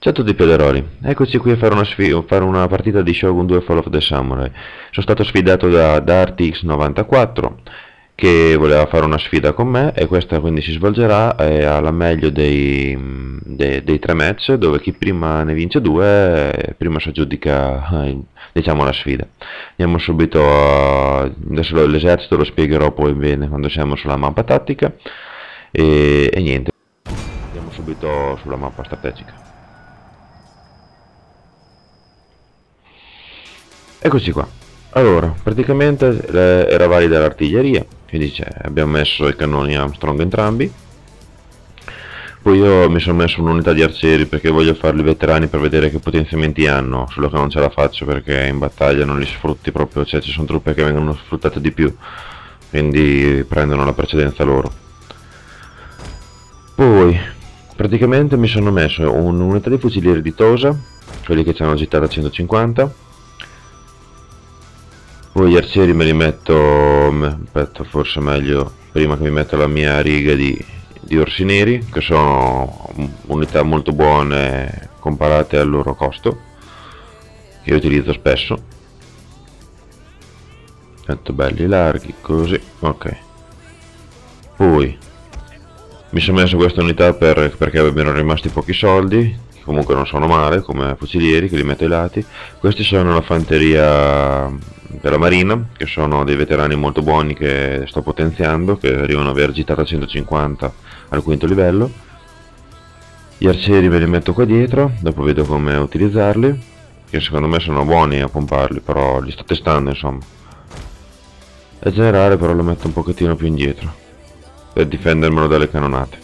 Ciao a tutti Pederoli, eccoci qui a fare una partita di Shogun 2 Fall of the Samurai. Sono stato sfidato da DartX94 che voleva fare una sfida con me e questa quindi si svolgerà alla meglio dei tre match, dove chi prima ne vince due prima si aggiudica diciamo la sfida. Andiamo subito adesso l'esercito lo spiegherò poi bene quando siamo sulla mappa tattica e niente, andiamo subito sulla mappa strategica. Eccoci qua. Allora, praticamente era valida l'artiglieria, quindi abbiamo messo i cannoni Armstrong entrambi. Poi io mi sono messo un'unità di arcieri perché voglio farli veterani per vedere che potenziamenti hanno, solo che non ce la faccio perché in battaglia non li sfrutti proprio, cioè ci sono truppe che vengono sfruttate di più, quindi prendono la precedenza loro. Poi, praticamente mi sono messo un'unità di fucilieri di Tosa, quelli che ci hanno gittata a 150. Poi gli arcieri me li metto, aspetta, forse meglio prima che mi metto la mia riga di orsi neri, che sono unità molto buone comparate al loro costo, che io utilizzo spesso. Tanto belli larghi, così, ok. Poi mi sono messo questa unità perché avevano rimasti pochi soldi, che comunque non sono male come fucilieri, che li metto ai lati. Questi sono la fanteria della marina, che sono dei veterani molto buoni che sto potenziando, che arrivano ad aver gittata 150 al quinto livello. Gli arcieri me li metto qua dietro, dopo vedo come utilizzarli, che secondo me sono buoni a pomparli, però li sto testando insomma. E il generale però lo metto un pochettino più indietro per difendermelo dalle cannonate.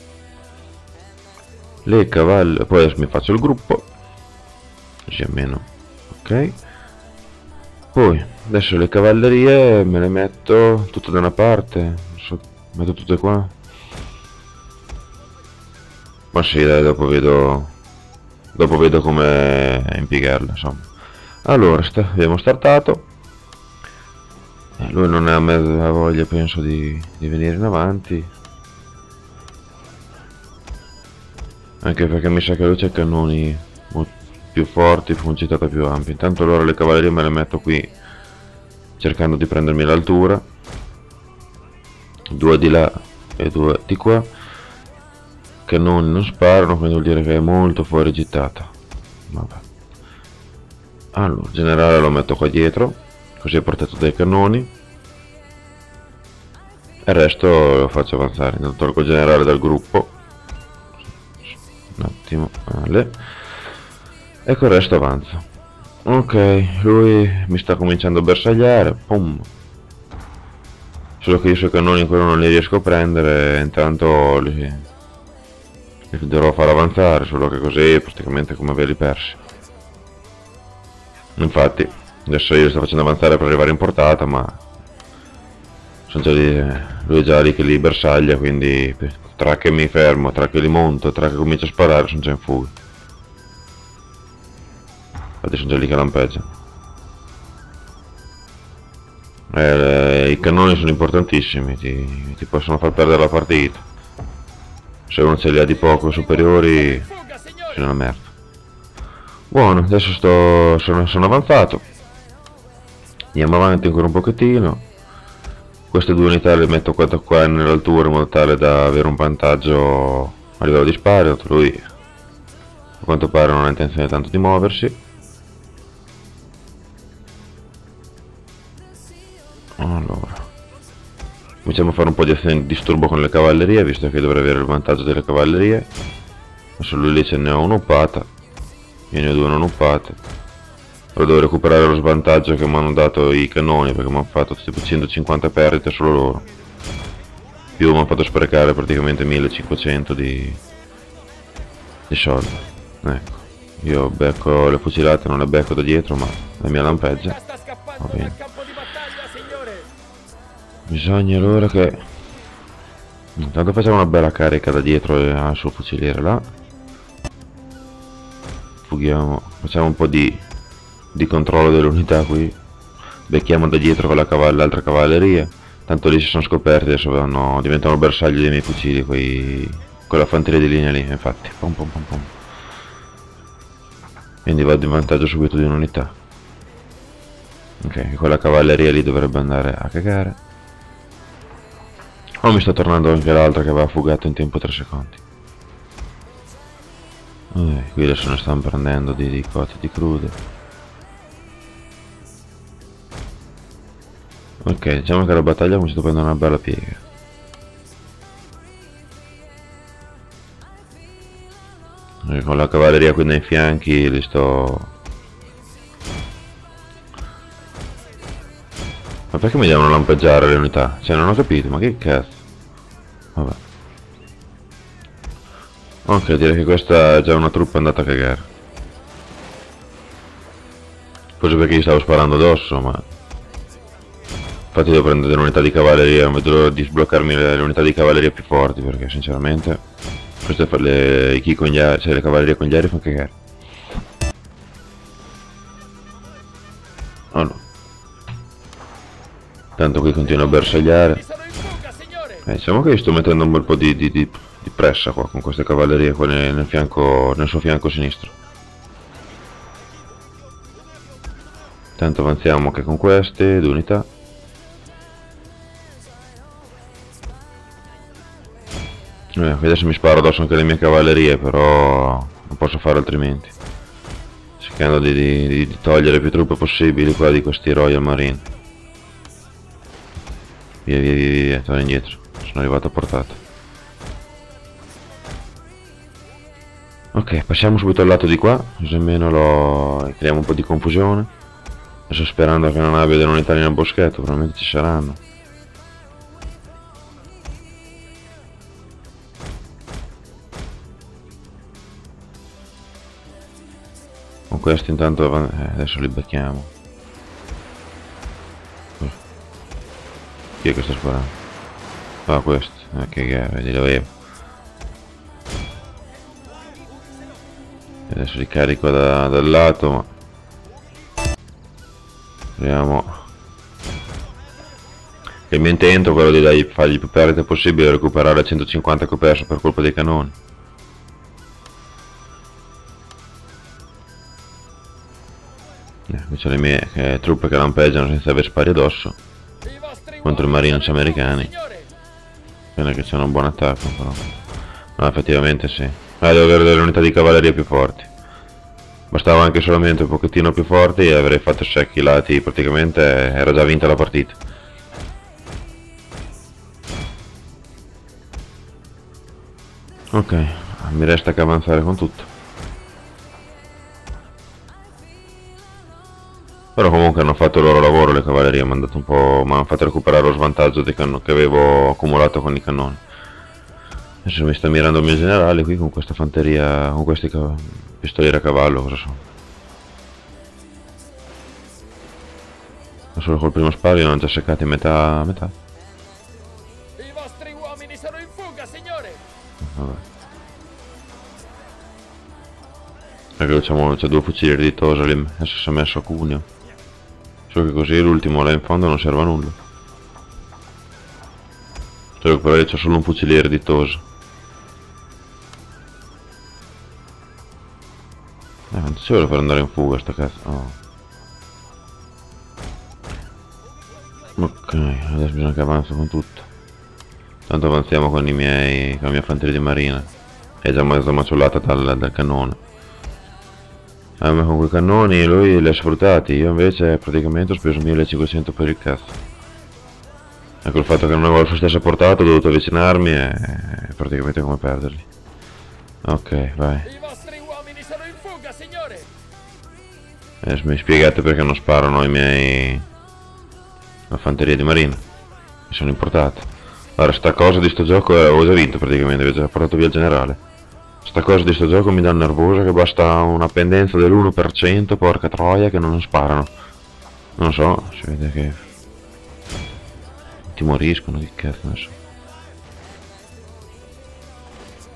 Le cavalle, poi adesso mi faccio il gruppo così almeno, ok. Poi adesso le cavallerie me le metto tutte da una parte, metto tutte qua. Ma sì dai, dopo vedo come impiegarle insomma. Allora abbiamo startato, lui non ha mezza voglia penso di venire in avanti, anche perché mi sa che lui c'ha cannoni più forti, fungitata più ampia. Intanto allora le cavallerie me le metto qui cercando di prendermi l'altura, due di là e due di qua. Cannoni non sparano, quindi vuol dire che è molto fuori gittata. Vabbè. Allora il generale lo metto qua dietro, così è portato dai cannoni e il resto lo faccio avanzare. Intanto tolgo il generale dal gruppo un attimo, vale. Ecco il resto avanza. Ok, lui mi sta cominciando a bersagliare, pum. Solo che io i suoi cannoni ancora non li riesco a prendere, intanto li dovrò far avanzare, solo che così è praticamente come averli persi. Infatti adesso io li sto facendo avanzare per arrivare in portata, ma sono già lì, lui è già lì che li bersaglia, quindi tra che mi fermo, tra che li monto, tra che comincio a sparare sono già in fuga. Infatti sono già lì che lampeggiano. I cannoni sono importantissimi, ti possono far perdere la partita. Se uno ce li ha di poco superiori, c'è una merda. Buono, adesso sono avanzato. Andiamo avanti ancora un pochettino. Queste due unità le metto qua nell'altura in modo tale da avere un vantaggio a livello di sparo. Lui a quanto pare non ha intenzione tanto di muoversi. Allora cominciamo a fare un po' di azioni di disturbo con le cavallerie, visto che dovrei avere il vantaggio delle cavallerie. Adesso lui lì ce ne ho un'uppata, io ne ho due non uppate. Ora devo recuperare lo svantaggio che mi hanno dato i cannoni, perché mi hanno fatto tipo 150 perdite solo loro, più mi hanno fatto sprecare praticamente 1500 di soldi. Ecco, io becco le fucilate, non le becco da dietro, ma la mia lampeggia va bene. Bisogna allora che intanto facciamo una bella carica da dietro al suo fuciliere là. Fughiamo, facciamo un po' di controllo dell'unità qui. Becchiamo da dietro con l'altra cavalleria. Tanto lì si sono scoperti, adesso diventano bersaglio dei miei fucili con la fanteria di linea lì, infatti. Pom pom pom pom. Quindi vado in vantaggio subito di un'unità. Ok, quella cavalleria lì dovrebbe andare a cagare. Oh, mi sta tornando anche l'altra che aveva fugato in tempo 3 secondi. Qui adesso ne stanno prendendo di cotte di crude. Ok, diciamo che la battaglia ha cominciato a prendere una bella piega. E con la cavalleria qui nei fianchi li sto... Ma perché mi devono lampeggiare le unità? Cioè non ho capito, ma che cazzo? Vabbè. Ok, direi che questa è già una truppa andata a cagare. Forse perché gli stavo sparando addosso, ma... Infatti devo prendere un'unità di cavalleria, non vedo l'ora di sbloccarmi le unità di cavalleria più forti, perché sinceramente... Queste le chi con gli aerei, cioè le cavallerie con gli aerei fanno cagare. Oh no. Tanto qui continua a bersagliare. Diciamo che sto mettendo un bel po' di pressa qua con queste cavallerie qua nel suo fianco sinistro. Tanto avanziamo anche con queste, 2 unità. Adesso mi sparo addosso anche le mie cavallerie, però non posso fare altrimenti. Cercando di togliere più truppe possibili qua di questi Royal Marine. Via, torno indietro, sono arrivato a portata. Ok, passiamo subito al lato di qua, così almeno creiamo un po' di confusione. Adesso sperando che non abbia delle unità nel boschetto, probabilmente ci saranno. Con questi intanto adesso li becchiamo. Chi è che sta sparando? Ah, questo, che gara, li avevo. Adesso li carico dal lato, ma... Vediamo. Il mio intento è quello di fargli più perdite possibile e recuperare 150 che ho perso per colpa dei cannoni. Qui c'ho le mie truppe che lampeggiano senza aver spari addosso contro i marines americani. Bene che c'è un buon attacco però. No, effettivamente sì. Devo avere delle unità di cavalleria più forti. Bastava anche solamente un pochettino più forti e avrei fatto secchi i lati, praticamente era già vinta la partita. Ok, mi resta che avanzare con tutto. Però comunque hanno fatto il loro lavoro le cavallerie, mi hanno fatto recuperare lo svantaggio che avevo accumulato con i cannoni. Adesso mi sta mirando il mio generale qui con questa fanteria, con questi pistolieri a cavallo, cosa so. Ma solo col primo sparo hanno già seccati metà. I vostri uomini sono in fuga, signore! Vabbè. Perché c'è 2 fucilieri di Tosalim, adesso si è messo a Cuneo. Solo che così l'ultimo là in fondo non serve a nulla. Solo che però io c'ho solo un fuciliere di Tosa. Quanto ci vuole per andare in fuga sta cazzo? Oh. Ok, adesso bisogna che avanzo con tutto. Tanto avanziamo con la mia fanteria di marina. È già mezzo maciullata dal cannone. Ma con quei cannoni lui li ha sfruttati, io invece praticamente ho speso 1500 per il cazzo. Ecco, il fatto che non avevo la sua stessa portata ho dovuto avvicinarmi e praticamente come perderli. Ok, vai. I vostri uomini sono in fuga, signore! Adesso mi spiegate perché non sparano la fanteria di marina. Mi sono importato. Allora, sta cosa di sto gioco avevo già vinto praticamente, avevo già portato via il generale. Sta cosa di sto gioco mi dà nervosa che basta una pendenza dell'1%, porca troia, che non sparano. Non so, si vede che... timoriscono, che cazzo ne so.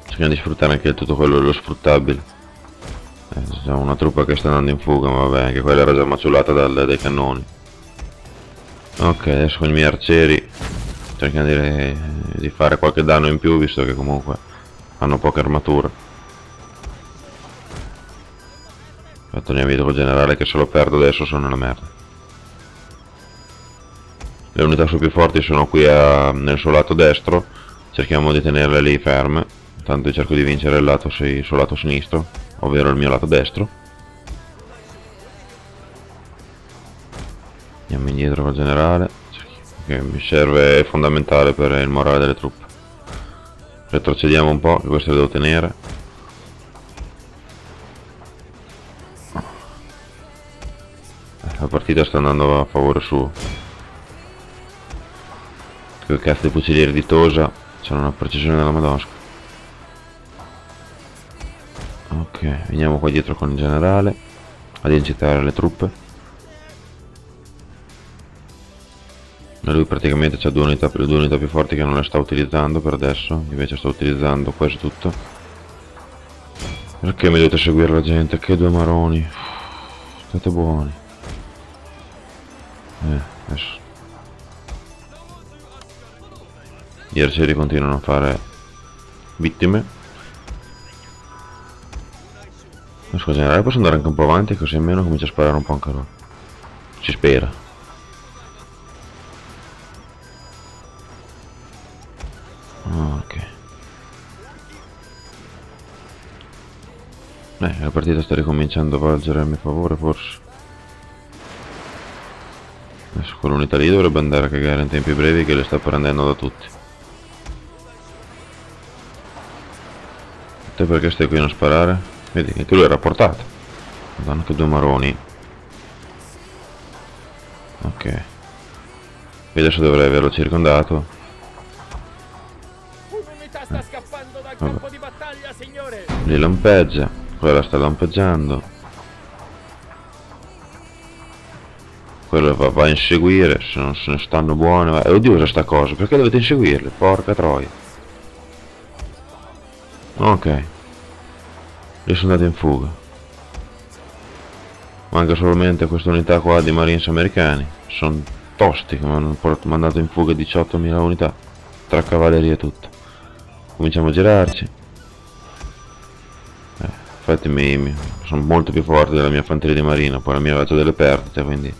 Cerchiamo di sfruttare anche tutto quello dello sfruttabile. C'è una truppa che sta andando in fuga, ma vabbè, anche quella era già maciullata dai cannoni. Ok, adesso con i miei arcieri cerchiamo di fare qualche danno in più, visto che comunque hanno poca armatura. Togliamo via il generale, che se lo perdo adesso sono nella merda. Le unità più forti sono qui nel suo lato destro. Cerchiamo di tenerle lì ferme. Tanto io cerco di vincere il suo lato sinistro, ovvero il mio lato destro. Andiamo indietro col generale, che mi serve, è fondamentale per il morale delle truppe. Retrocediamo un po', che questo lo devo tenere. La partita sta andando a favore suo. Quel cazzo di fucilieri di Tosa c'hanno una precisione della Madosca. Ok, veniamo qua dietro con il generale ad incitare le truppe. E lui praticamente ha due unità più forti che non le sta utilizzando per adesso, invece sta utilizzando quasi tutto. Perché mi dovete seguire la gente? Che due maroni. State buoni. Adesso. Gli arcieri continuano a fare vittime. Adesso il generale posso andare anche un po' avanti, così almeno comincia a sparare un po' anche loro. Si spera. Ok. La partita sta ricominciando a volgere a mio favore, forse. Adesso quell'unità lì dovrebbe andare a cagare in tempi brevi, che le sta prendendo da tutti. Te perché stai qui a non sparare? Vedi che lui era portato. Madonna, che due maroni. Ok. E adesso dovrei averlo circondato. Un'unità sta scappando dal campo di battaglia, signore! Lì lampeggia, quella sta lampeggiando. Quello va a inseguire, se non se ne stanno buone. Oddio, cosa sta cosa? Perché dovete inseguirle? Porca troia. Ok. Li sono andati in fuga. Manca solamente questa unità qua di Marines americani. Sono tosti che mi hanno mandato in fuga 18.000 unità. Tra cavalleria e tutto. Cominciamo a girarci. Infatti sono molto più forti della mia fanteria di marina. Poi la mia aveva già delle perdite, quindi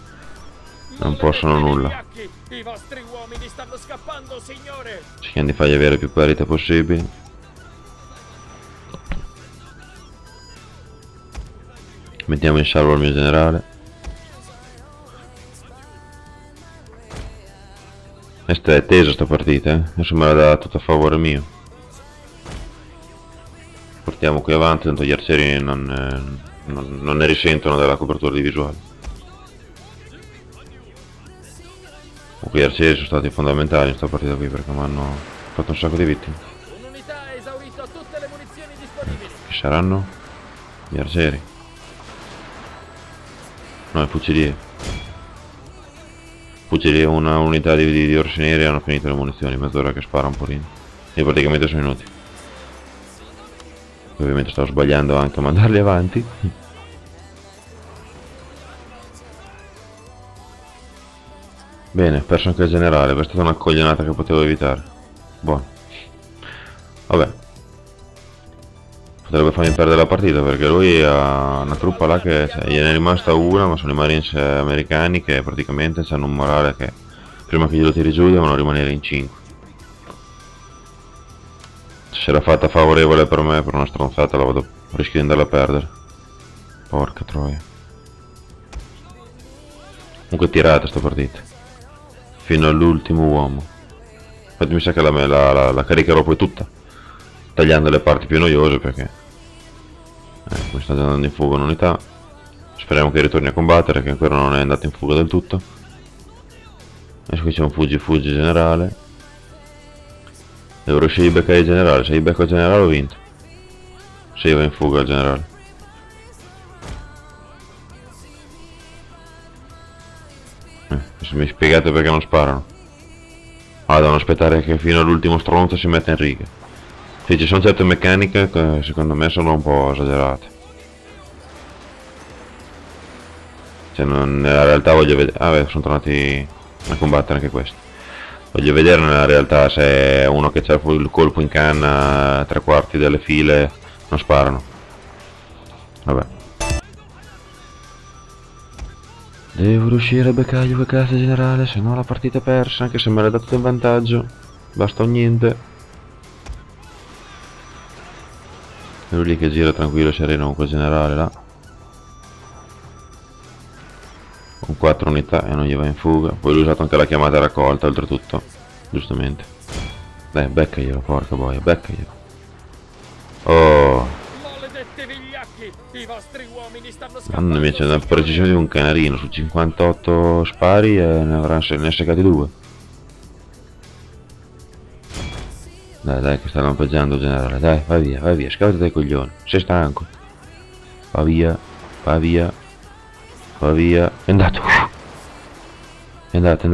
non possono nulla. I vostri uomini stanno scappando, signore! Cerchiamo di fargli avere più perdite possibili. Mettiamo in salvo il mio generale. Questa è tesa sta partita, adesso me la dà tutto a favore mio. Portiamo qui avanti, tanto gli arcieri non ne risentono della copertura di visuale. Gli arcieri sono stati fondamentali in questa partita qui, perché mi hanno fatto un sacco di vittime. Un'unità ha esaurito tutte le munizioni disponibili. Chi saranno? Gli arcieri. No, i fucilieri. Fucilieri, una unità di orsi neri, hanno finito le munizioni, mezz'ora che spara un pochino. E praticamente sono inutili. Ovviamente stavo sbagliando anche a mandarli avanti. Bene, perso anche il generale, questa è stata una coglionata che potevo evitare. Buono. Vabbè. Potrebbe farmi perdere la partita, perché lui ha una truppa là che gliene è rimasta una, ma sono i Marines americani che praticamente hanno un morale che prima che glielo tiri giù devono rimanere in 5. Se l'ha fatta favorevole per me, per una stronzata rischio di andarla a perdere. Porca troia. Comunque tirata sta partita. Fino all'ultimo uomo. Infatti mi sa che la caricherò poi tutta, tagliando le parti più noiose, perché mi sta già andando in fuga un'unità. Speriamo che ritorni a combattere, che ancora non è andato in fuga del tutto. Adesso qui c'è un fuggi generale. Devo riuscire a beccare il generale. Se io becco il generale ho vinto. Se io va in fuga il generale. Adesso mi spiegate perché non sparano. Ah, devono aspettare che fino all'ultimo stronzo si metta in riga. Sì, ci sono certe meccaniche che secondo me sono un po' esagerate. Cioè, nella realtà voglio vedere. Ah, beh, sono tornati a combattere anche questi. Voglio vedere nella realtà se uno che c'ha il colpo in canna, 3/4 delle file, non sparano. Vabbè. Devo riuscire a beccargli quel cazzo generale, se no la partita è persa, anche se me l'ha dato in vantaggio. Basta un niente. E lui lì che gira tranquillo e sereno con quel generale là. Con 4 unità e non gli va in fuga. Poi lui ha usato anche la chiamata raccolta oltretutto. Giustamente. Dai, beccaglielo, porca boia, beccaglielo. Oh, Maledetti vigliacchi! I vostri uomini stanno mamma mia, c'è scappando! una precisione di un canarino. Su 58 spari e ne ha seccati 2. Dai, dai, che sta lampeggiando generale. Dai, vai via, scavati dai coglioni. Sei stanco. Va via, va via, va via. È andato. È andato,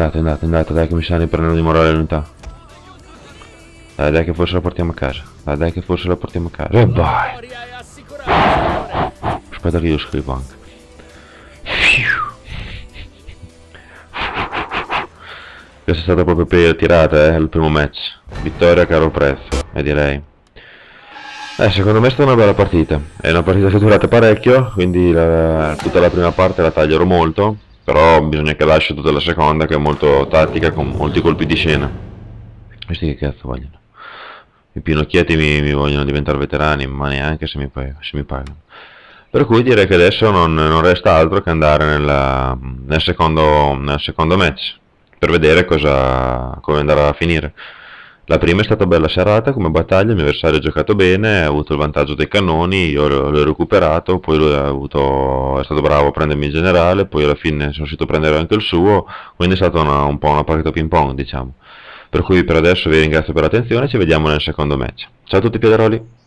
dai che mi stanno riprendendo di morale l'unità. Dai che forse la portiamo a casa. Dai che forse la portiamo a casa. E vai. Gloria è assicurata, signore! Aspetta che io scrivo anche. Questa è stata proprio per tirata, il primo match. Vittoria a caro prezzo, e direi. Secondo me è stata una bella partita. È una partita che è durata parecchio, quindi tutta la prima parte la taglierò molto, però bisogna che lasci tutta la seconda, che è molto tattica, con molti colpi di scena. Questi che cazzo vogliono? I pinocchietti mi vogliono diventare veterani, ma neanche se mi pagano. Per cui direi che adesso non resta altro che andare nel secondo match, per vedere come andrà a finire. La prima è stata bella serrata come battaglia, il mio avversario ha giocato bene, ha avuto il vantaggio dei cannoni, io l'ho recuperato, poi lui è stato bravo a prendermi il generale, poi alla fine sono riuscito a prendere anche il suo, quindi è stata un po' una partita ping pong, diciamo. Per cui per adesso vi ringrazio per l'attenzione e ci vediamo nel secondo match. Ciao a tutti piederoli!